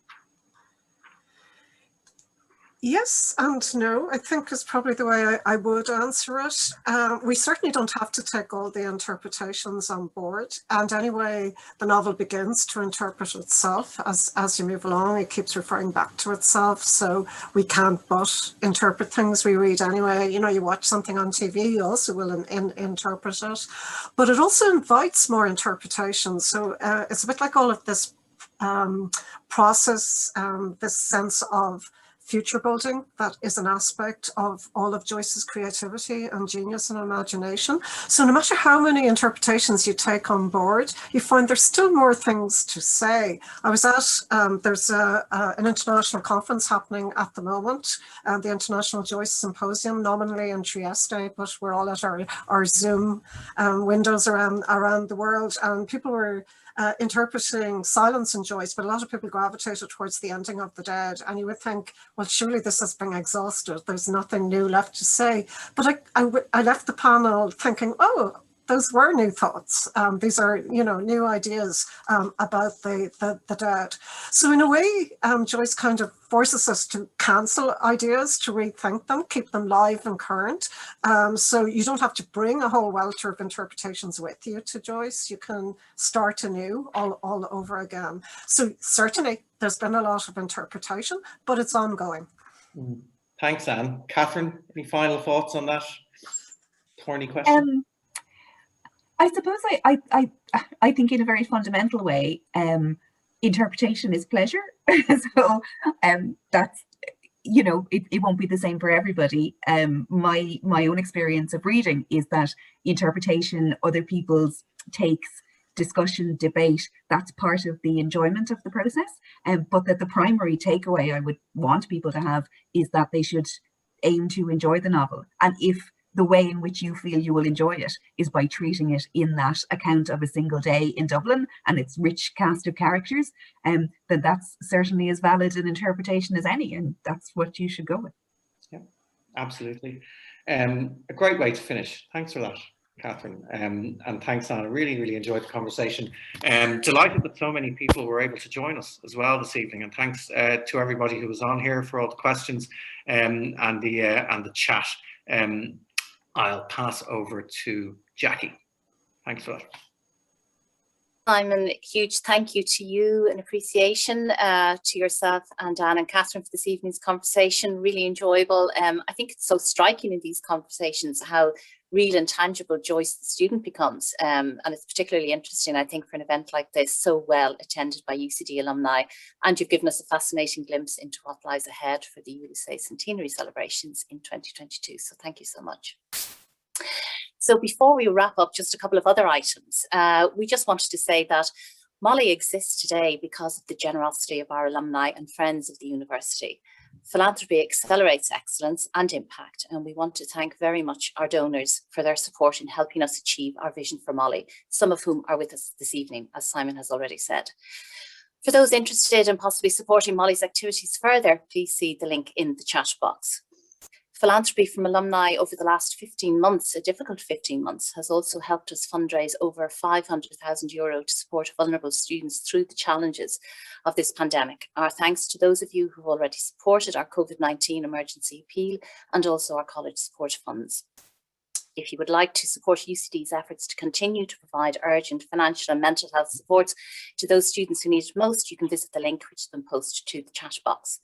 [SPEAKER 3] Yes and no, I think is probably the way I would answer it. We certainly don't have to take all the interpretations on board. And anyway, the novel begins to interpret itself as you move along. It keeps referring back to itself. So we can't but interpret things we read anyway. You watch something on TV, you also will interpret it. But it also invites more interpretation. So it's a bit like all of this process, this sense of future building that is an aspect of all of Joyce's creativity and genius and imagination. So no matter how many interpretations you take on board, you find there's still more things to say. I was at, there's an international conference happening at the moment, the International Joyce Symposium, nominally in Trieste, but we're all at our Zoom windows around the world, and people were interpreting silence in Joyce, but a lot of people gravitated towards the ending of The Dead, and you would think, well, surely this has been exhausted. There's nothing new left to say. But I left the panel thinking, oh, those were new thoughts. These are, new ideas about the dead. So in a way, Joyce kind of forces us to cancel ideas, to rethink them, keep them live and current. So you don't have to bring a whole welter of interpretations with you to Joyce. You can start anew all over again. So certainly there's been a lot of interpretation, but it's ongoing.
[SPEAKER 2] Thanks, Anne. Katherine, any final thoughts on that thorny question?
[SPEAKER 4] I suppose I think in a very fundamental way, interpretation is pleasure. So that's, it won't be the same for everybody. My own experience of reading is that interpretation, other people's takes, discussion, debate, that's part of the enjoyment of the process. But that the primary takeaway I would want people to have is that they should aim to enjoy the novel. And if the way in which you feel you will enjoy it is by treating it in that account of a single day in Dublin and its rich cast of characters, then that's certainly as valid an interpretation as any, and that's what you should go with.
[SPEAKER 2] Yeah, absolutely. A great way to finish. Thanks for that, Katherine, and thanks, Anna. Really, really enjoyed the conversation. Delighted that so many people were able to join us as well this evening, and thanks to everybody who was on here for all the questions and the chat. I'll pass over to Jackie. Thanks for that.
[SPEAKER 1] Simon, huge thank you to you and appreciation to yourself and Dan and Katherine for this evening's conversation. Really enjoyable. I think it's so striking in these conversations how real and tangible Joyce the student becomes. And it's particularly interesting, I think, for an event like this, so well attended by UCD alumni. And you've given us a fascinating glimpse into what lies ahead for the Ulysses centenary celebrations in 2022. So thank you so much. So before we wrap up, just a couple of other items. We just wanted to say that MoLI exists today because of the generosity of our alumni and friends of the university. Philanthropy accelerates excellence and impact, and we want to thank very much our donors for their support in helping us achieve our vision for MoLI, some of whom are with us this evening, as Simon has already said. For those interested in possibly supporting MoLI's activities further, please see the link in the chat box. Philanthropy from alumni over the last 15 months, a difficult 15 months, has also helped us fundraise over €500,000 to support vulnerable students through the challenges of this pandemic. Our thanks to those of you who've already supported our COVID-19 emergency appeal and also our college support funds. If you would like to support UCD's efforts to continue to provide urgent financial and mental health supports to those students who need it most, you can visit the link which has been posted to the chat box.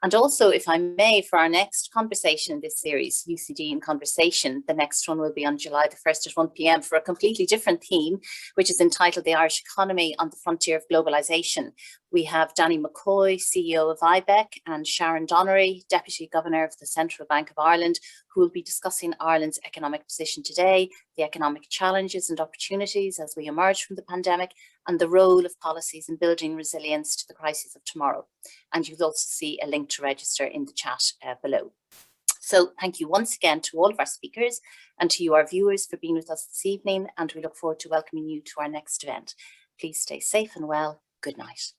[SPEAKER 1] And also, if I may, for our next conversation in this series, UCD in Conversation, the next one will be on July the 1st at 1 p.m. for a completely different theme, which is entitled The Irish Economy on the Frontier of Globalisation. We have Danny McCoy, CEO of IBEC, and Sharon Donnery, Deputy Governor of the Central Bank of Ireland, who will be discussing Ireland's economic position today, the economic challenges and opportunities as we emerge from the pandemic, and the role of policies in building resilience to the crises of tomorrow. And you'll also see a link to register in the chat below. So thank you once again to all of our speakers and to you, our viewers, for being with us this evening, and we look forward to welcoming you to our next event. Please stay safe and well. Good night.